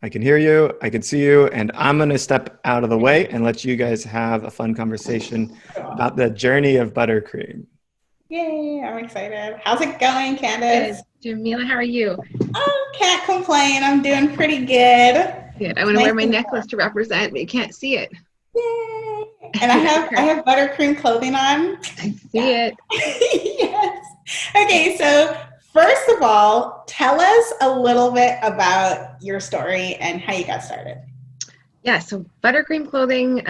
I can hear you, I can see you, and I'm going to step out of the way and let you guys have a fun conversation about the journey of Buttercream. Yay, I'm excited. How's it going, Good. Candice? Jamila, how are you? Oh, can't complain. I'm doing pretty good. Good. I want to wear my necklace to represent, but you can't see it. Yay. And I have buttercream clothing on. I see it. Yes. Okay, so first of all, tell us a little bit about your story and how you got started. Yeah, so Buttercream Clothing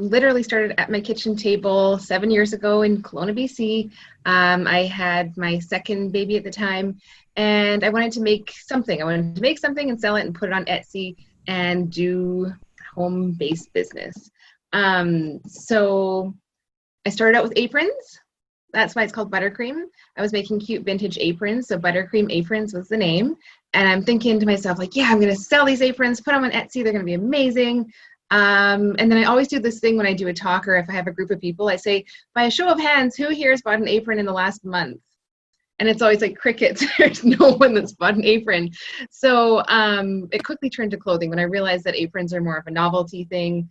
literally started at my kitchen table 7 years ago in Kelowna, BC. I had my second baby at the time, and I wanted to make something. I wanted to make something and sell it and put it on Etsy and do home-based business. So I started out with aprons. That's why it's called Buttercream. I was making cute vintage aprons, so Buttercream Aprons was the name. And I'm thinking to myself, like, yeah, I'm going to sell these aprons, put them on Etsy. They're going to be amazing. And then I always do this thing when I do a talk or if I have a group of people, I say, by a show of hands, who here has bought an apron in the last month? And it's always like crickets. There's no one that's bought an apron. So it quickly turned to clothing when I realized that aprons are more of a novelty thing.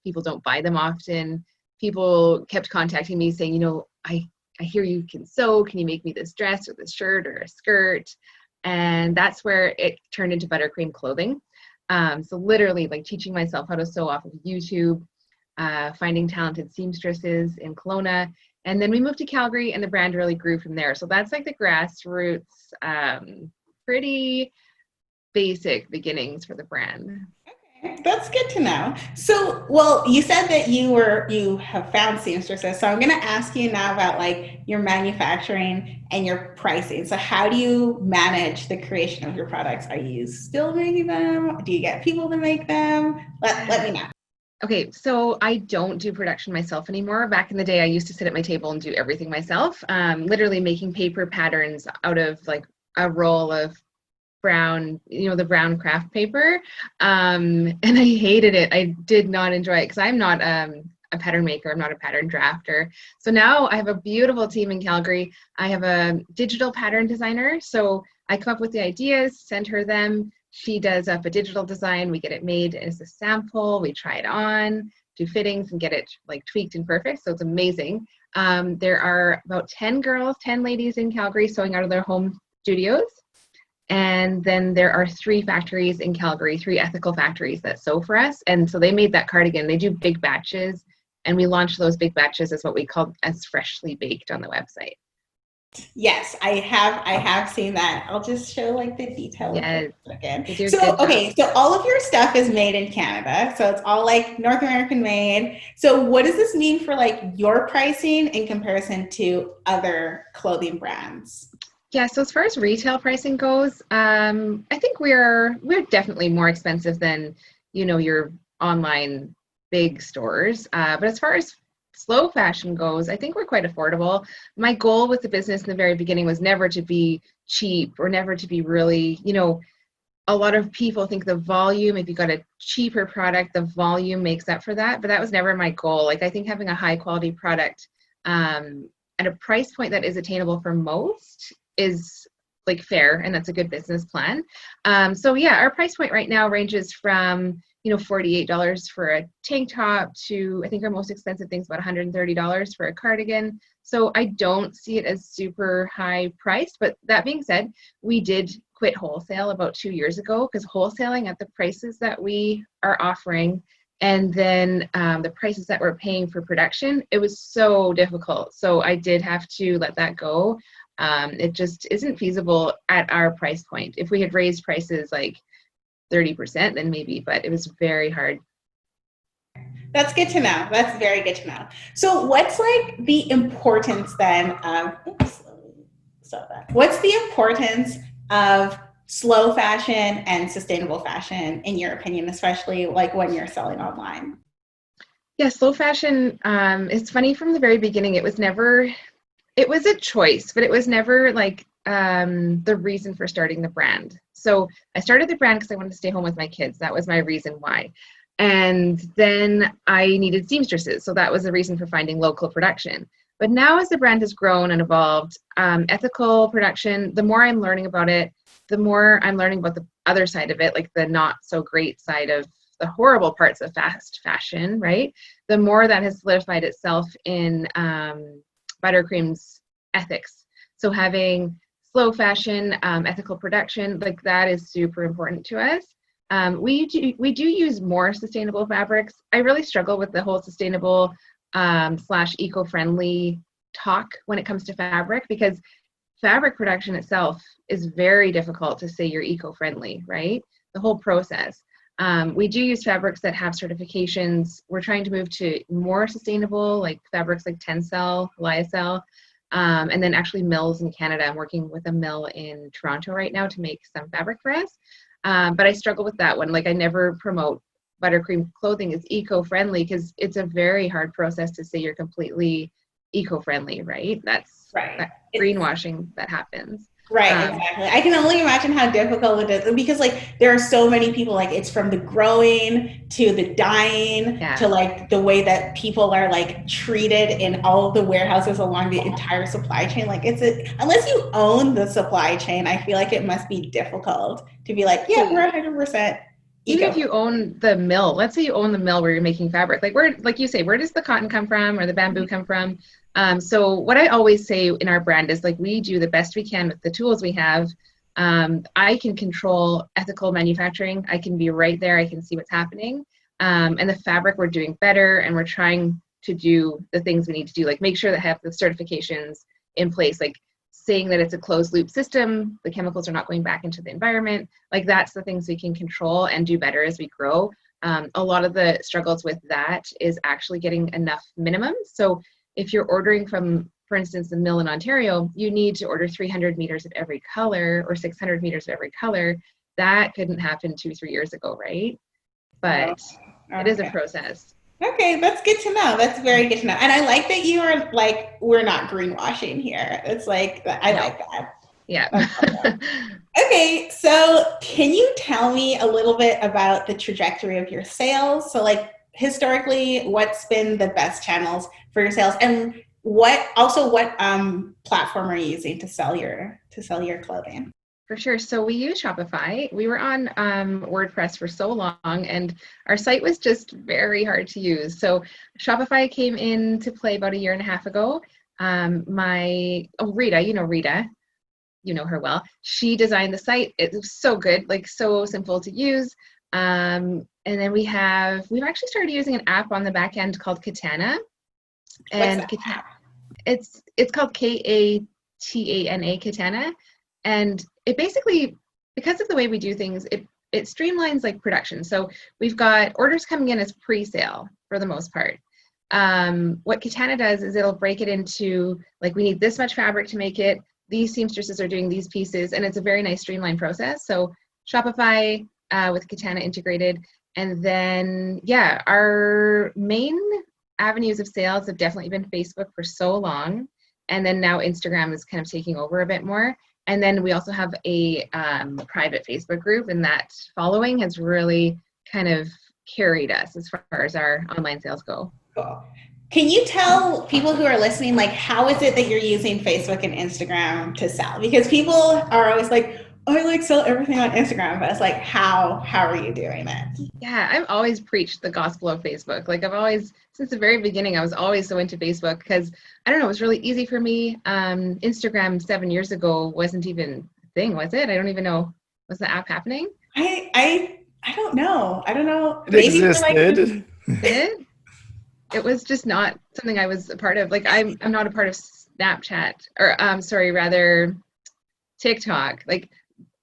People don't buy them often. People kept contacting me saying, you know, I hear you can sew. Can you make me this dress or this shirt or a skirt? And that's where it turned into Buttercream Clothing. So literally like teaching myself how to sew off of YouTube, finding talented seamstresses in Kelowna. And then we moved to Calgary and the brand really grew from there. So that's like the grassroots, pretty basic beginnings for the brand. That's good to know. So, well, you said that you have found seamstresses. So I'm going to ask you now about like your manufacturing and your pricing. So how do you manage the creation of your products? Are you still making them? Do you get people to make them? Let me know. Okay, so I don't do production myself anymore. Back in the day, I used to sit at my table and do everything myself, literally making paper patterns out of like a roll of brown, you know, the brown craft paper. And I hated it. I did not enjoy it because I'm not a pattern maker. I'm not a pattern drafter. So now I have a beautiful team in Calgary. I have a digital pattern designer. So I come up with the ideas, send her them. She does up a digital design. We get it made as a sample. We try it on, do fittings and get it like tweaked and perfect. So it's amazing. There are about 10 ladies in Calgary sewing out of their home studios. And then there are 3 factories in Calgary, 3 ethical factories that sew for us. And so they made that cardigan. They do big batches. And we launched those big batches as what we call as freshly baked on the website. Yes, I have seen that. I'll just show like the details. Yes. Again. So, okay, so all of your stuff is made in Canada. So it's all like North American made. So what does this mean for like your pricing in comparison to other clothing brands? Yeah, so as far as retail pricing goes, I think we're definitely more expensive than, you know, your online big stores. But as far as slow fashion goes, I think we're quite affordable. My goal with the business in the very beginning was never to be cheap or never to be really, you know, a lot of people think the volume, if you got a cheaper product, the volume makes up for that. But that was never my goal. Like I think having a high quality product at a price point that is attainable for most is like fair, and that's a good business plan. So yeah, our price point right now ranges from, you know, $48 for a tank top to, I think our most expensive thing's about $130 for a cardigan. So I don't see it as super high priced, but that being said, we did quit wholesale about 2 years ago because wholesaling at the prices that we are offering and then the prices that we're paying for production, it was so difficult. So I did have to let that go. It just isn't feasible at our price point. If we had raised prices like 30%, then maybe, but it was very hard. That's good to know. That's very good to know. So what's like the importance then of, what's the importance of slow fashion and sustainable fashion in your opinion, especially like when you're selling online? Yeah, slow fashion, it's funny from the very beginning, it was a choice, but it was never like the reason for starting the brand. So I started the brand because I wanted to stay home with my kids. That was my reason why. And then I needed seamstresses. So that was the reason for finding local production. But now as the brand has grown and evolved, ethical production, the more I'm learning about it, the more I'm learning about the other side of it, like the not so great side of the horrible parts of fast fashion, right? The more that has solidified itself in Buttercream's ethics. So having slow fashion, ethical production, like that is super important to us. We do use more sustainable fabrics. I really struggle with the whole sustainable / eco-friendly talk when it comes to fabric, because fabric production itself is very difficult to say you're eco-friendly, right? The whole process. We do use fabrics that have certifications. We're trying to move to more sustainable, like fabrics like Tencel, Lyocell, and then actually mills in Canada. I'm working with a mill in Toronto right now to make some fabric for us. But I struggle with that one. Like I never promote Buttercream clothing as eco-friendly because it's a very hard process to say you're completely eco-friendly, right? That's right. That greenwashing that happens. Right, exactly. I can only imagine how difficult it is, because like there are so many people, like it's from the growing to the dyeing to like the way that people are like treated in all of the warehouses along the entire supply chain. Like unless you own the supply chain, I feel like it must be difficult to be like, yeah, we're 100%. Even if you own the mill, let's say you own the mill where you're making fabric, like like you say, where does the cotton come from or the bamboo come from? So what I always say in our brand is like, we do the best we can with the tools we have. I can control ethical manufacturing. I can be right there. I can see what's happening. And the fabric we're doing better, and we're trying to do the things we need to do, like make sure that have the certifications in place, like saying that it's a closed loop system, the chemicals are not going back into the environment. Like that's the things we can control and do better as we grow. A lot of the struggles with that is actually getting enough minimums. So if you're ordering from, for instance, the mill in Ontario, you need to order 300 meters of every color or 600 meters of every color. That couldn't happen 2-3 years ago, right? But it is a process. Okay, that's good to know. That's very good to know. And I like that you are like, we're not greenwashing here. It's like, I like that. Yeah. Okay, so can you tell me a little bit about the trajectory of your sales? So like historically, what's been the best channels for your sales, and what platform are you using to sell your clothing? For sure. So we use Shopify. We were on WordPress for so long, and our site was just very hard to use. So Shopify came into play about 1.5 years ago. Rita, you know her well. She designed the site. It was so good, like so simple to use. And then we've actually started using an app on the back end called Katana. And Katana, it's called Katana, Katana. And it basically, because of the way we do things, it streamlines like production. So we've got orders coming in as pre-sale for the most part. What Katana does is it'll break it into, like, we need this much fabric to make it. These seamstresses are doing these pieces, and it's a very nice streamlined process. So Shopify with Katana integrated. And then, our main avenues of sales have definitely been Facebook for so long. And then now Instagram is kind of taking over a bit more. And then we also have a private Facebook group, and that following has really kind of carried us as far as our online sales go. Cool. Can you tell people who are listening, like, how is it that you're using Facebook and Instagram to sell? Because people are always like, oh, I like sell everything on Instagram, but it's like, how are you doing it? Yeah, I've always preached the gospel of Facebook. Like since the very beginning, I was always so into Facebook because, I don't know, it was really easy for me. Instagram 7 years ago wasn't even a thing, was it? I don't even know. Was the app happening? I don't know. I don't know. It existed. It was just not something I was a part of. Like I'm not a part of Snapchat, or rather TikTok. Like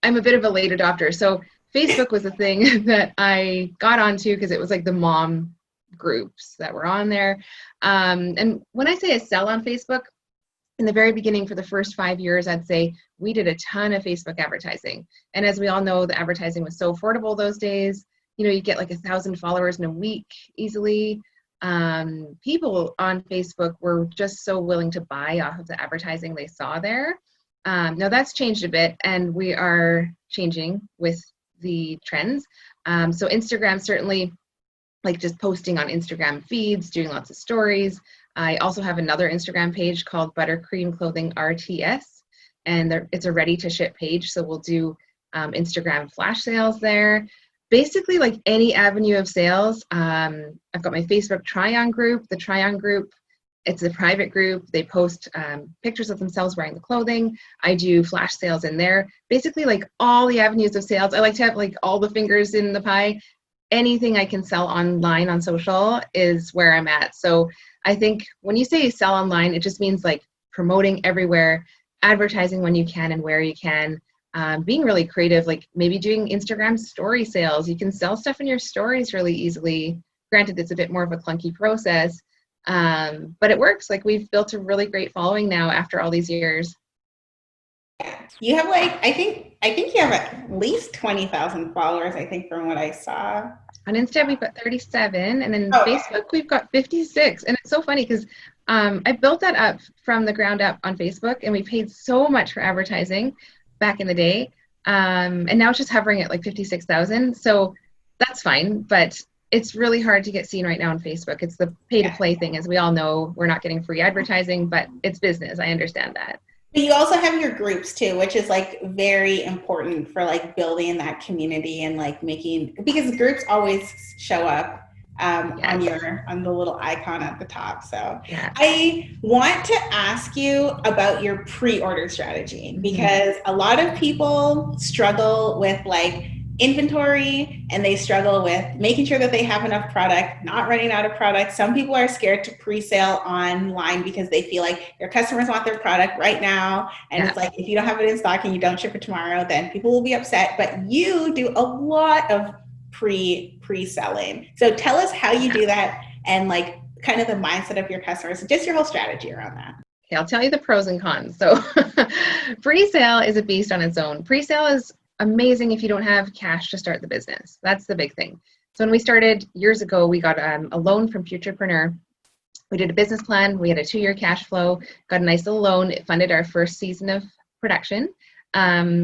I'm a bit of a late adopter. So Facebook was the thing that I got onto because it was like the mom groups that were on there. And when I say I sell on Facebook, in the very beginning, for the first 5 years, I'd say we did a ton of Facebook advertising. And as we all know, the advertising was so affordable those days. You get like 1,000 followers in a week easily. People on Facebook were just so willing to buy off of the advertising they saw there. Now that's changed a bit, and we are changing with the trends. So Instagram, certainly, like just posting on Instagram feeds, doing lots of stories. I also have another Instagram page called Buttercream Clothing RTS, and it's a ready to ship page. So we'll do Instagram flash sales there. Basically, like any avenue of sales. I've got my Facebook try-on group. The try-on group, it's a private group. They post pictures of themselves wearing the clothing. I do flash sales in there. Basically, like all the avenues of sales. I like to have like all the fingers in the pie. Anything I can sell online on social is where I'm at. So I think when you say sell online, it just means like promoting everywhere, advertising when you can and where you can, being really creative, like maybe doing Instagram story sales. You can sell stuff in your stories really easily. Granted, it's a bit more of a clunky process, but it works. Like we've built a really great following now after all these years. You have like, I think you have at least 20,000 followers, I think, from what I saw. On Insta, we've got 37, and then Okay. Facebook, we've got 56. And it's so funny because I built that up from the ground up on Facebook, and we paid so much for advertising back in the day. And now it's just hovering at like 56,000. So that's fine, but it's really hard to get seen right now on Facebook. It's the pay to play thing. As we all know, we're not getting free advertising, but it's business. I understand that. But you also have your groups too, which is like very important for like building that community and like making, because groups always show up on the little icon at the top. So I want to ask you about your pre-order strategy, because a lot of people struggle with like inventory, and they struggle with making sure that they have enough product, not running out of product. Some people are scared to pre-sale online because they feel like their customers want their product right now. And it's like, if you don't have it in stock and you don't ship it tomorrow, then people will be upset. But you do a lot of pre-selling. So tell us how you do that, and like kind of the mindset of your customers, just your whole strategy around that. Okay, I'll tell you the pros and cons. So pre-sale is a beast on its own. Pre-sale is amazing if you don't have cash to start the business. That's the big thing. So when we started years ago, we got a loan from Futurepreneur. We did a business plan. We had a 2-year cash flow, got a nice little loan. It funded our first season of production,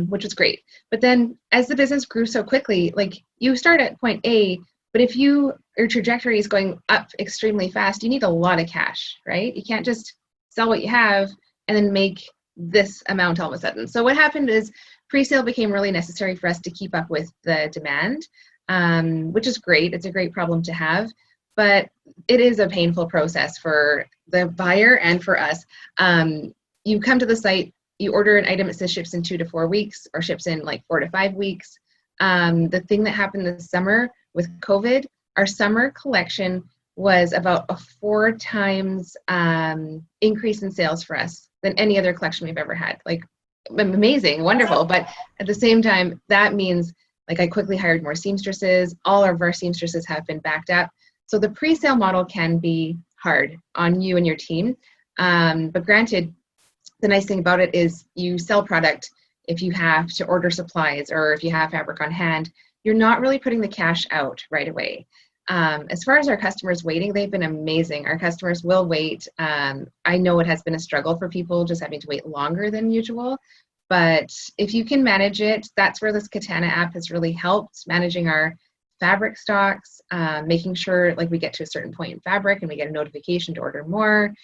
which was great. But then as the business grew so quickly, like you start at point A, but if your trajectory is going up extremely fast, you need a lot of cash, right? You can't just sell what you have and then make this amount all of a sudden. So what happened is pre-sale became really necessary for us to keep up with the demand, which is great. It's a great problem to have, but it is a painful process for the buyer and for us. You come to the site, you order an item, it says ships in 2 to 4 weeks or ships in like 4 to 5 weeks. The thing that happened this summer with COVID, our summer collection was about a 4 times increase in sales for us than any other collection we've ever had. Like amazing, wonderful. But at the same time, that means like I quickly hired more seamstresses. All of our seamstresses have been backed up. So the pre-sale model can be hard on you and your team. But granted, the nice thing about it is you sell product if you have to order supplies or if you have fabric on hand. You're not really putting the cash out right away. As far as our customers waiting, they've been amazing. Our customers will wait. I know it has been a struggle for people just having to wait longer than usual, but if you can manage it, that's where this Katana app has really helped, managing our fabric stocks, making sure like we get to a certain point in fabric and we get a notification to order more,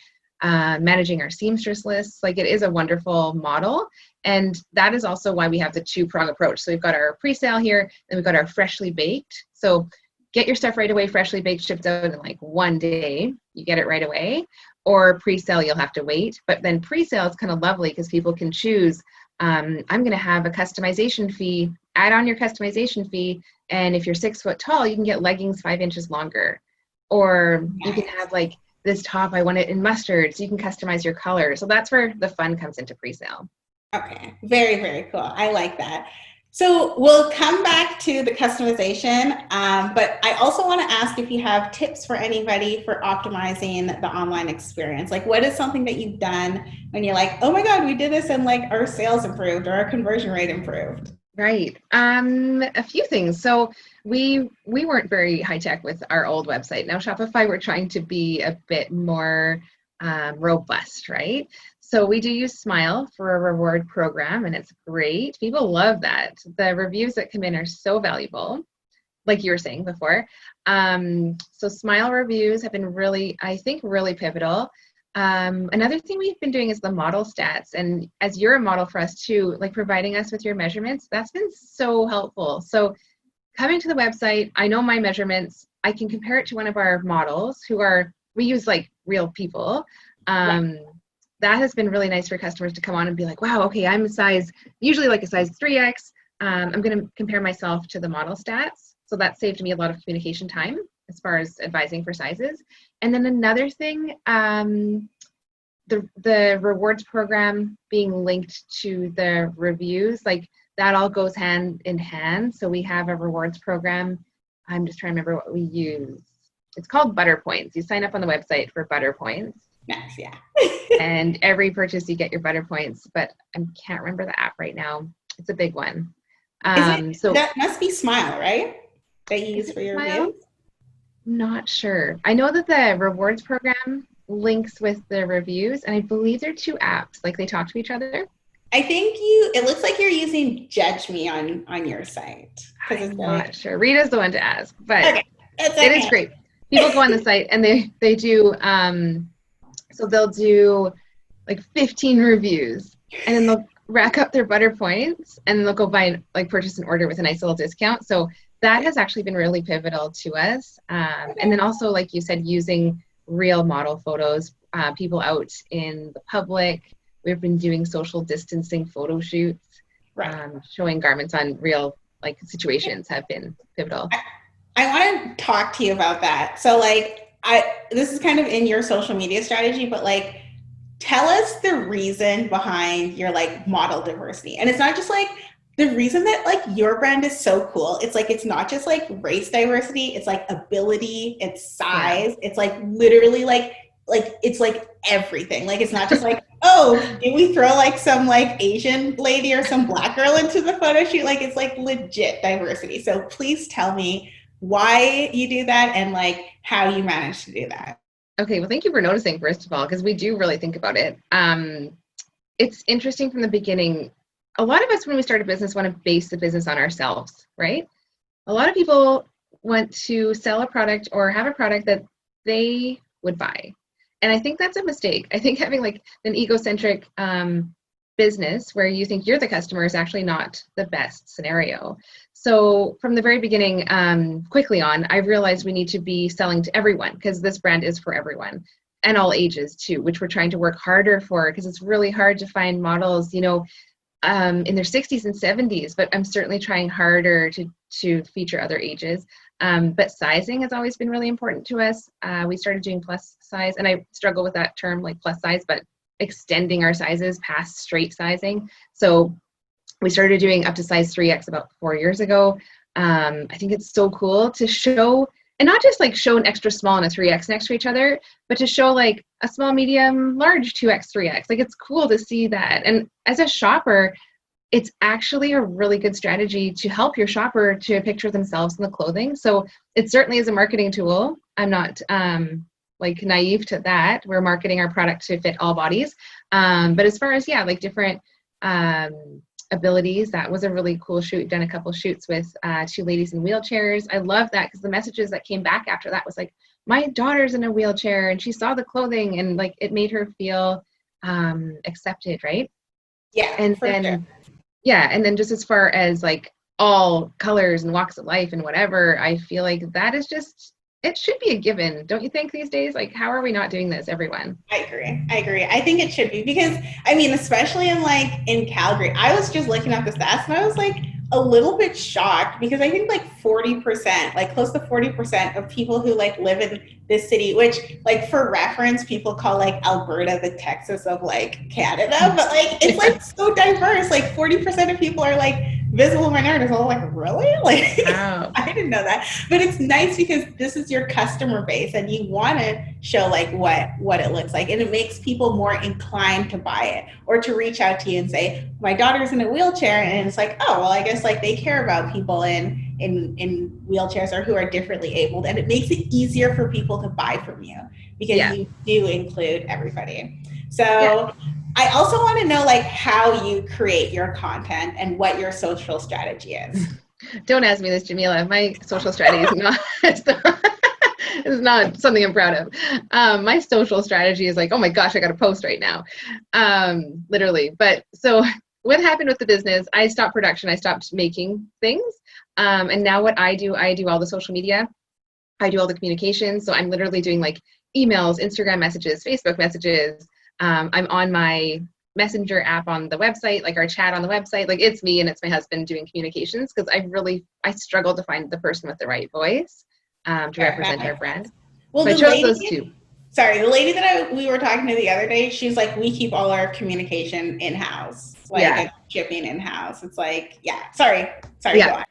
managing our seamstress lists. Like it is a wonderful model. And that is also why we have the 2-prong approach. So we've got our pre-sale here, then we've got our freshly baked. So get your stuff right away, freshly baked, shipped out in like 1 day. You get it right away. Or pre-sale, you'll have to wait. But then pre-sale is kind of lovely because people can choose, I'm going to have a customization fee, add on your customization fee. And if you're 6 foot tall, you can get leggings 5 inches longer. Or you can have like this top, I want it in mustard, so you can customize your color. So that's where the fun comes into pre-sale. Okay, very, very cool. I like that. So we'll come back to the customization, but I also want to ask if you have tips for anybody for optimizing the online experience. Like what is something that you've done when you're like, oh my God, we did this and like our sales improved or our conversion rate improved? Right. A few things. So we weren't very high tech with our old website. Now Shopify, we're trying to be a bit more robust, right? So we do use Smile for a reward program, and it's great. People love that. The reviews that come in are so valuable, like you were saying before. So Smile reviews have been really, I think, really pivotal. Another thing we've been doing is the model stats. And as you're a model for us too, like providing us with your measurements, that's been so helpful. So coming to the website, I know my measurements, I can compare it to one of our models we use like real people. That has been really nice for customers to come on and be like, wow, okay, I'm usually like a size 3X. I'm going to compare myself to the model stats. So that saved me a lot of communication time as far as advising for sizes. And then another thing, the rewards program being linked to the reviews, like that all goes hand in hand. So we have a rewards program. I'm just trying to remember what we use. It's called Butter Points. You sign up on the website for Butter Points. Nice, yeah. And every purchase you get your Butter Points, but I can't remember the app right now. It's a big one. So that must be Smile, right? That you use for your reviews? Not sure. I know that the rewards program links with the reviews, and I believe they're two apps, like they talk to each other. I think it looks like you're using Judge Me on your site. I'm not sure. Rita's the one to ask, but okay. It is great. People go on the site and they do, so they'll do like 15 reviews, and then they'll rack up their Butter Points, and then they'll go buy purchase an order with a nice little discount. So that has actually been really pivotal to us. And then also, like you said, using real model photos, people out in the public. We've been doing social distancing photo shoots, showing garments on real situations have been pivotal. I want to talk to you about that. So this is kind of in your social media strategy, but tell us the reason behind your model diversity. And it's not just the reason that your brand is so cool. It's it's not just race diversity. It's ability, it's size. Yeah. It's literally it's everything. It's not just oh, did we throw some Asian lady or some Black girl into the photo shoot? It's legit diversity. So please tell me why you do that and how you manage to do that. Okay, well, thank you for noticing, first of all, because we do really think about it. It's interesting from the beginning. A lot of us, when we start a business, want to base the business on ourselves, right? A lot of people want to sell a product or have a product that they would buy. And I think that's a mistake. I think having an egocentric business where you think you're the customer is actually not the best scenario. So from the very beginning, quickly on, I realized we need to be selling to everyone, because this brand is for everyone and all ages too, which we're trying to work harder for, because it's really hard to find models, in their 60s and 70s, but I'm certainly trying harder to feature other ages. But sizing has always been really important to us. We started doing plus size, and I struggle with that term, plus size, but extending our sizes past straight sizing. So we started doing up to size 3X about 4 years ago. I think it's so cool to show, and not just show an extra small and a 3X next to each other, but to show a small, medium, large 2X, 3X. It's cool to see that. And as a shopper, it's actually a really good strategy to help your shopper to picture themselves in the clothing. So it certainly is a marketing tool. I'm not naive to that. We're marketing our product to fit all bodies. But as far as, different abilities, that was a really cool shoot. We've done a couple shoots with two ladies in wheelchairs. I love that, because the messages that came back after that was my daughter's in a wheelchair and she saw the clothing, and it made her feel accepted, right? Yeah. And then sure. Yeah, and then just as far as all colors and walks of life and whatever, I feel that is just, it should be a given, don't you think, these days? How are we not doing this, everyone? I agree. I think it should be, because especially in Calgary, I was just looking at the stats and I was a little bit shocked, because I think 40%, close to 40% of people who live in this city, which for reference, people call Alberta the Texas of Canada, but it's so diverse. 40% of people are visible minorities. I was really? Wow. I didn't know that. But it's nice, because this is your customer base and you want to show what it looks like, and it makes people more inclined to buy it or to reach out to you and say, my daughter's in a wheelchair, and it's oh, well, I guess they care about people in wheelchairs or who are differently abled, and it makes it easier for people to buy from you, because you do include everybody. So I also want to know how you create your content and what your social strategy is. Don't ask me this, Jamila. My social strategy is not It's not something I'm proud of. My social strategy is like, oh my gosh, I got to post right now. Literally. But so what happened with the business, I stopped production. I stopped making things. And now what I do all the social media. I do all the communications. So I'm literally doing like emails, Instagram messages, Facebook messages. I'm on my messenger app on the website, like our chat on the website. Like it's me and it's my husband doing communications because I struggle to find the person with the right voice to represent our brand. Well, so I chose those two. Sorry, the lady that we were talking to the other day, she's like, we keep all our communication in-house, like shipping in-house. It's like, sorry, yeah. go on.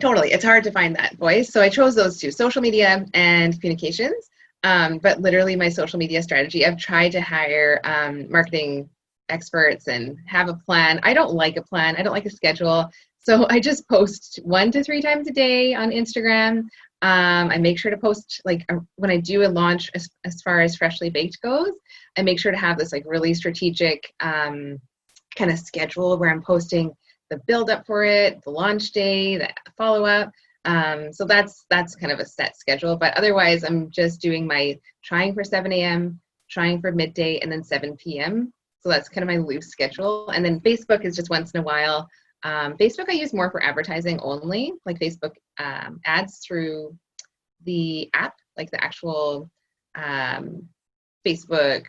Totally. It's hard to find that voice. So I chose those two, social media and communications. But literally my social media strategy, I've tried to hire marketing experts and have a plan. I don't like a plan. I don't like a schedule. So I just post 1 to 3 times a day on Instagram. I make sure to post like when I do a launch as far as Freshly Baked goes, I make sure to have this like really strategic kind of schedule where I'm posting the build up for it, the launch day, the follow up. So that's kind of a set schedule, but otherwise I'm just doing my trying for 7 a.m., trying for midday, and then 7 p.m. So that's kind of my loose schedule. And then Facebook is just once in a while. Facebook I use more for advertising only, like Facebook ads through the app, like the actual Facebook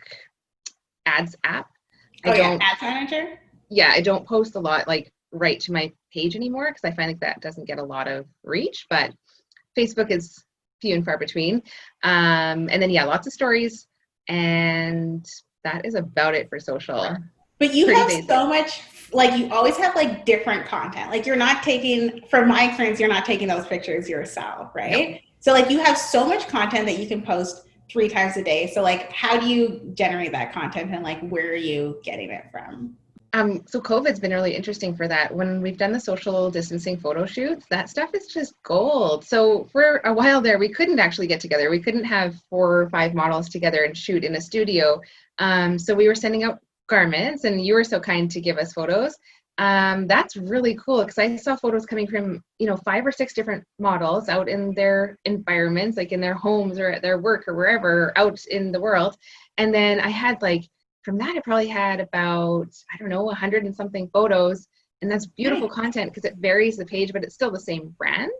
ads app. Ads manager? Yeah, I don't post a lot like right to my page anymore because I find like that doesn't get a lot of reach, but Facebook is few and far between. And then lots of stories, and that is about it for social. But you have so much, like you always have like different content. Like you're not taking, from my experience, you're not taking those pictures yourself, right? No. So like you have so much content that you can post 3 times a day. So like how do you generate that content and like where are you getting it from? So COVID's been really interesting for that. When we've done the social distancing photo shoots, that stuff is just gold. So for a while there, we couldn't actually get together. We couldn't have 4 or 5 models together and shoot in a studio. So we were sending out garments, and you were so kind to give us photos. That's really cool because I saw photos coming from 5 or 6 different models out in their environments, like in their homes or at their work or wherever out in the world. And then I had like, from that, I probably had about, 100 and something photos. And that's beautiful content because it varies the page, but it's still the same brand.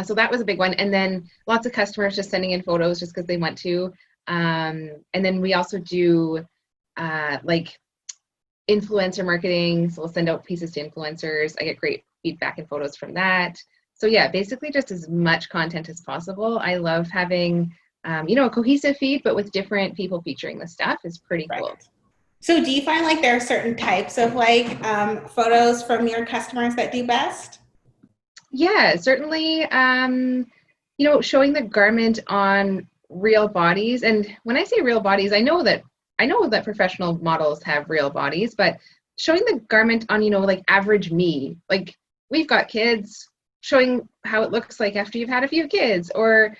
So that was a big one. And then lots of customers just sending in photos just because they want to. And then we also do like influencer marketing. So we'll send out pieces to influencers. I get great feedback and photos from that. So yeah, basically just as much content as possible. I love having a cohesive feed, but with different people featuring the stuff is pretty cool. So do you find like there are certain types of like photos from your customers that do best? Yeah, certainly. Showing the garment on real bodies. And when I say real bodies, I know that professional models have real bodies, but showing the garment on, like average me, like we've got kids, showing how it looks like after you've had a few kids, or,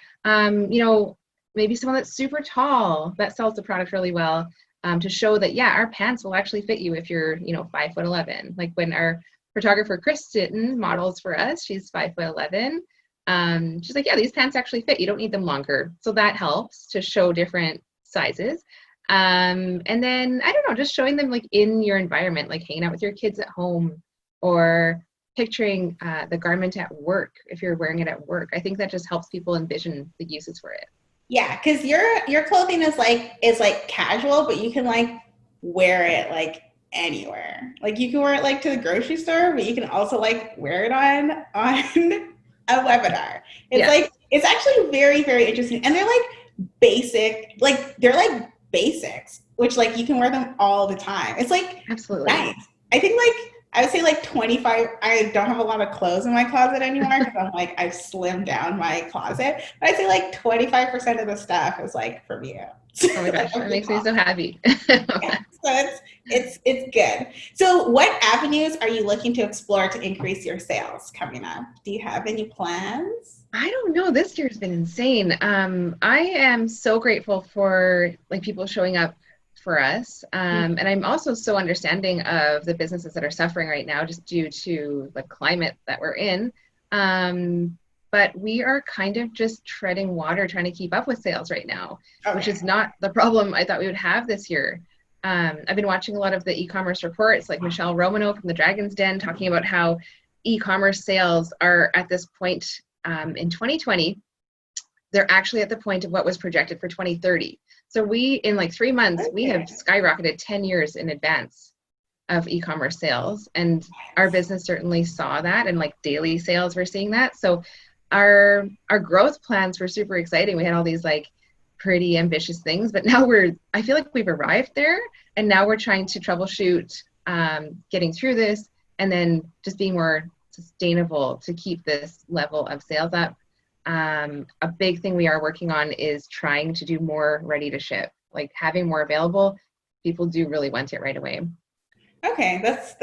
maybe someone that's super tall that sells the product really well, to show that, our pants will actually fit you if you're, 5'11". Like when our photographer Kristen models for us, she's 5'11". She's like, these pants actually fit. You don't need them longer. So that helps to show different sizes. And then, just showing them like in your environment, like hanging out with your kids at home, or picturing the garment at work if you're wearing it at work. I think that just helps people envision the uses for it. Yeah, because your clothing is like casual, but you can like wear it like anywhere. Like you can wear it like to the grocery store, but you can also like wear it on a webinar. It's like, it's actually very, very interesting. And they're like basic, like they're like basics, which like you can wear them all the time. It's like absolutely nice. I think like I would say like 25. I don't have a lot of clothes in my closet anymore because I'm like, I've slimmed down my closet. But I'd say like 25% of the stuff is like from you. Oh my gosh, that makes me so happy. So it's good. So what avenues are you looking to explore to increase your sales coming up? Do you have any plans? I don't know. This year's been insane. I am so grateful for like people showing up for us. And I'm also so understanding of the businesses that are suffering right now just due to the climate that we're in. but we are kind of just treading water trying to keep up with sales right now, which Okay. is not the problem I thought we would have this year. I've been watching a lot of the e-commerce reports, like Michelle Romano from the Dragon's Den talking about how e-commerce sales are at this point in 2020. They're actually at the point of what was projected for 2030. So we, in like 3 months, we have skyrocketed 10 years in advance of e-commerce sales. And our business certainly saw that, and like daily sales, we're seeing that. So our growth plans were super exciting. We had all these like pretty ambitious things, but now I feel like we've arrived there, and now we're trying to troubleshoot getting through this, and then just being more sustainable to keep this level of sales up. A big thing we are working on is trying to do more ready to ship, like having more available. People do really want it right away. Okay, that's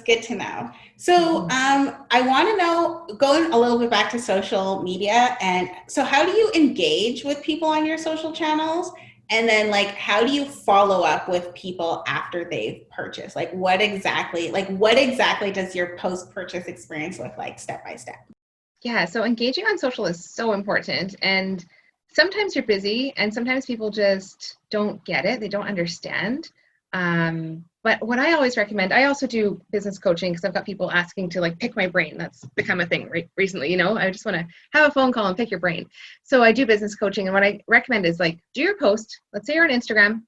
good to know. So I want to know, going a little bit back to social media, and so how do you engage with people on your social channels? And then like, how do you follow up with people after they've purchased? Like what exactly does your post-purchase experience look like step by step? Yeah, so engaging on social is so important. And sometimes you're busy, and sometimes people just don't get it. They don't understand. But what I always recommend, I also do business coaching because I've got people asking to like pick my brain. That's become a thing recently, you know, I just want to have a phone call and pick your brain. So I do business coaching, and what I recommend is like, do your post. Let's say you're on Instagram,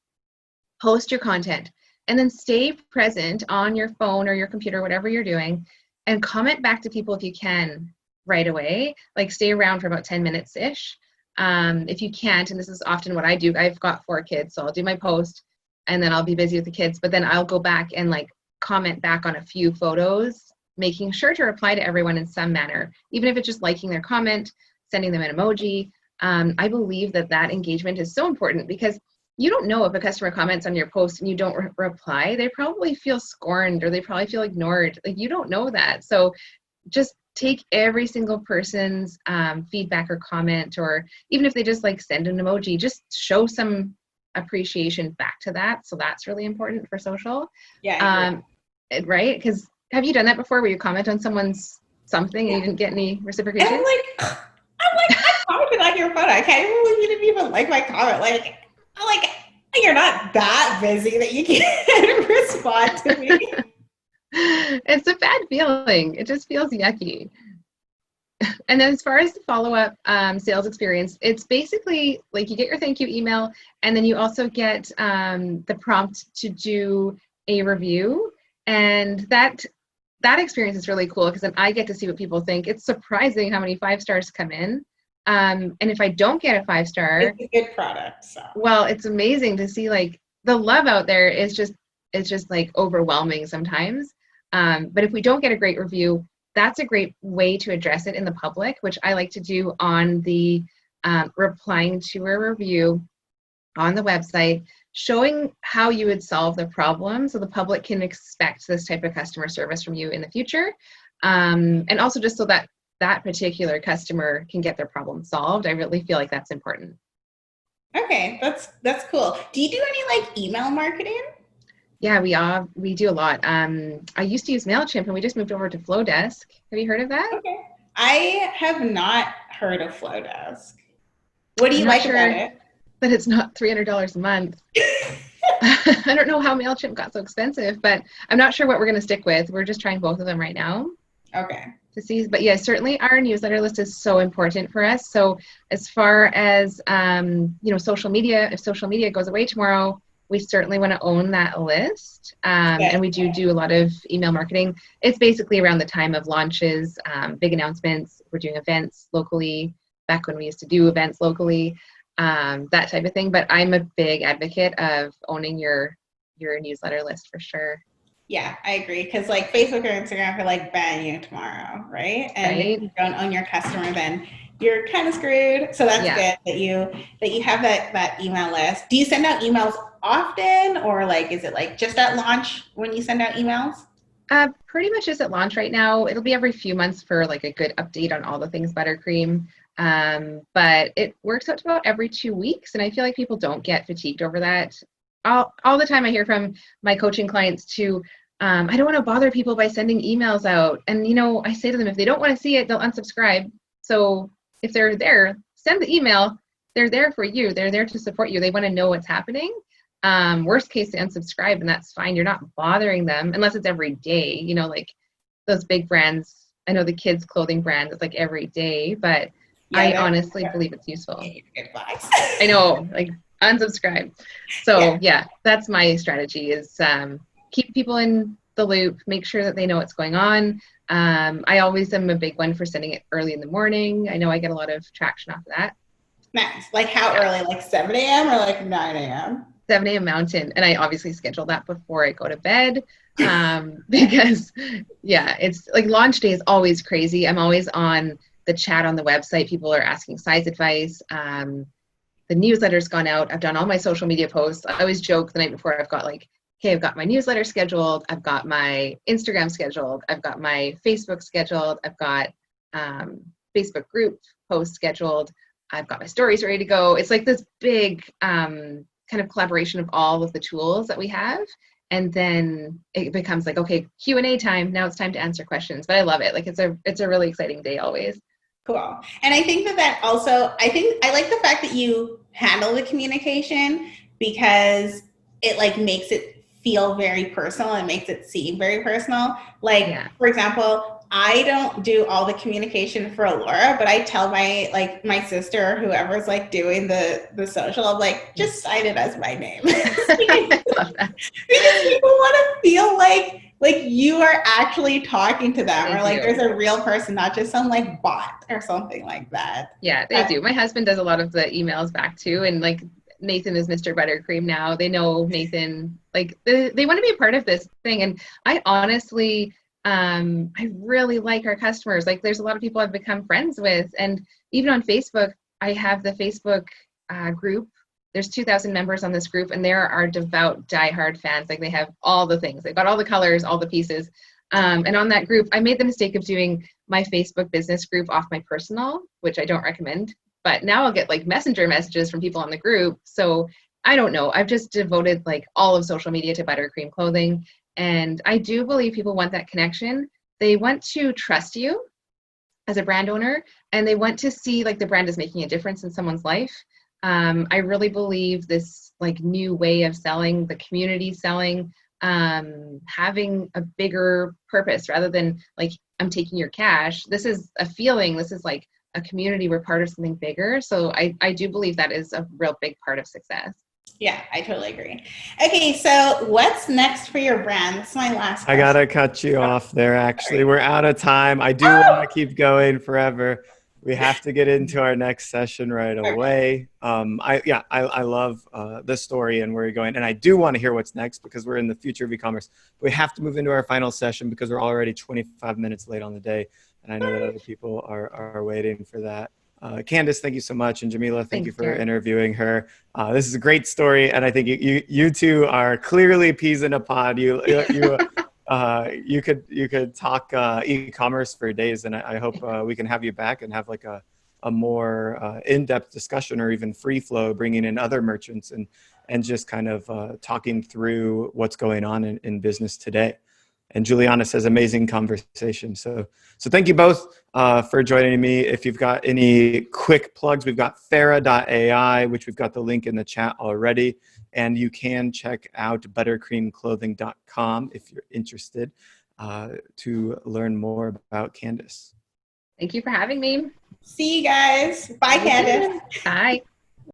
post your content, and then stay present on your phone or your computer, whatever you're doing, and comment back to people if you can right away. Like stay around for about 10 minutes-ish. If you can't, and this is often what I do, I've got 4 kids, so I'll do my post, and then I'll be busy with the kids, but then I'll go back and like comment back on a few photos, making sure to reply to everyone in some manner, even if it's just liking their comment, sending them an emoji. I believe that engagement is so important, because you don't know if a customer comments on your post and you don't reply, they probably feel scorned, or they probably feel ignored. Like you don't know that. So just take every single person's feedback or comment, or even if they just like send an emoji, just show some appreciation back to that. So that's really important for social. Yeah. Right? Because have you done that before, where you comment on someone's something and you didn't get any reciprocation? And I commented on your photo. I can't even believe you didn't even like my comment. I'm like, you're not that busy that you can't respond to me. It's a bad feeling. It just feels yucky. And then as far as the follow-up sales experience, it's basically like you get your thank you email, and then you also get the prompt to do a review. And that experience is really cool, because then I get to see what people think. It's surprising how many 5 stars come in. And if I don't get a 5-star, it's a good product. So. Well, it's amazing to see like the love out there is just like overwhelming sometimes. But if we don't get a great review, that's a great way to address it in the public, which I like to do on the replying to a review on the website, showing how you would solve the problem so the public can expect this type of customer service from you in the future. And also just so that particular customer can get their problem solved. I really feel like that's important. Okay, that's cool. Do you do any like email marketing? Yeah, we do a lot. I used to use MailChimp, and we just moved over to Flowdesk. Have you heard of that? Okay. I have not heard of Flowdesk. What do you like about it? That it's not $300 a month. I don't know how MailChimp got so expensive, but I'm not sure what we're going to stick with. We're just trying both of them right now. Okay. To see, but yeah, certainly our newsletter list is so important for us. So as far as social media, if social media goes away tomorrow, we certainly want to own that list. And we do a lot of email marketing. It's basically around the time of launches, big announcements. We're doing events locally, back when we used to do events locally, that type of thing. But I'm a big advocate of owning your newsletter list for sure. Yeah, I agree. Because like Facebook or Instagram could like ban you tomorrow, right? And if you don't own your customer, then you're kind of screwed. So that's good that you have that email list. Do you send out emails often, or like is it like just at launch when you send out emails? Pretty much just at launch right now. It'll be every few months for like a good update on all the things Buttercream. But it works out to about every 2 weeks, and I feel like people don't get fatigued over that. All the time I hear from my coaching clients too, I don't want to bother people by sending emails out. And, I say to them, if they don't want to see it, they'll unsubscribe. So if they're there, send the email. They're there for you. They're there to support you. They want to know what's happening. Worst case, they unsubscribe, and that's fine. You're not bothering them unless it's every day, you know, like those big brands. I know the kids' clothing brands, it's like every day, but Yeah, I honestly believe it's useful. Advice. I know, like unsubscribe. So yeah, that's my strategy is keep people in the loop, make sure that they know what's going on. I always am a big one for sending it early in the morning. I know I get a lot of traction off of that. Nice. Like how early? Like 7 a.m. or like 9 a.m.? 7 a.m. Mountain. And I obviously schedule that before I go to bed because, yeah, it's like launch day is always crazy. I'm always on the chat on the website. People are asking size advice. The newsletter's gone out. I've done all my social media posts. I always joke the night before I've got like, okay, I've got my newsletter scheduled. I've got my Instagram scheduled. I've got my Facebook scheduled. I've got Facebook group posts scheduled. I've got my stories ready to go. It's like this big kind of collaboration of all of the tools that we have. And then it becomes like, okay, Q&A time. Now it's time to answer questions. But I love it. Like it's a really exciting day always. Cool. And I think that also, I like the fact that you handle the communication because it like makes it feel very personal and makes it seem very personal. Like, for example, I don't do all the communication for Laura, but I tell my sister or whoever's like doing the social, I'm like, just sign it as my name. I love that. Because people want to feel like you are actually talking to them, or like there's a real person, not just some like bot or something like that. Yeah, they do. My husband does a lot of the emails back too, and like Nathan is Mr. Buttercream now. They know Nathan, like they want to be a part of this thing. And I honestly, I really like our customers. Like there's a lot of people I've become friends with, and even on Facebook, I have the Facebook group. There's 2,000 members on this group, and there are devout, diehard fans. Like they have all the things. They've got all the colors, all the pieces. And on that group, I made the mistake of doing my Facebook business group off my personal, which I don't recommend. But now I'll get like messenger messages from people on the group. So I don't know. I've just devoted like all of social media to Buttercream Clothing. And I do believe people want that connection. They want to trust you as a brand owner, and they want to see like the brand is making a difference in someone's life. I really believe this like new way of selling, the community selling, having a bigger purpose rather than like, I'm taking your cash. This is a feeling. This is like a community. We're part of something bigger. So I do believe that is a real big part of success. Yeah, I totally agree. Okay, so what's next for your brand? That's my last question. I got to cut you off there, actually. We're out of time. I do want to keep going forever. We have to get into our next session right away. I love this story and where you're going. And I do want to hear what's next because we're in the future of e-commerce. We have to move into our final session because we're already 25 minutes late on the day. And I know that other people are waiting for that. Candice, thank you so much. And Jamila, thank you for interviewing her. This is a great story. And I think you two are clearly peas in a pod. You could talk e-commerce for days, and I hope we can have you back and have like a more in-depth discussion or even free flow, bringing in other merchants and just kind of talking through what's going on in business today. And Juliana says amazing conversation. So thank you both for joining me. If you've got any quick plugs, we've got Farah.ai, which we've got the link in the chat already. And you can check out buttercreamclothing.com if you're interested to learn more about Candice. Thank you for having me. See you guys. Bye, Candice. Bye.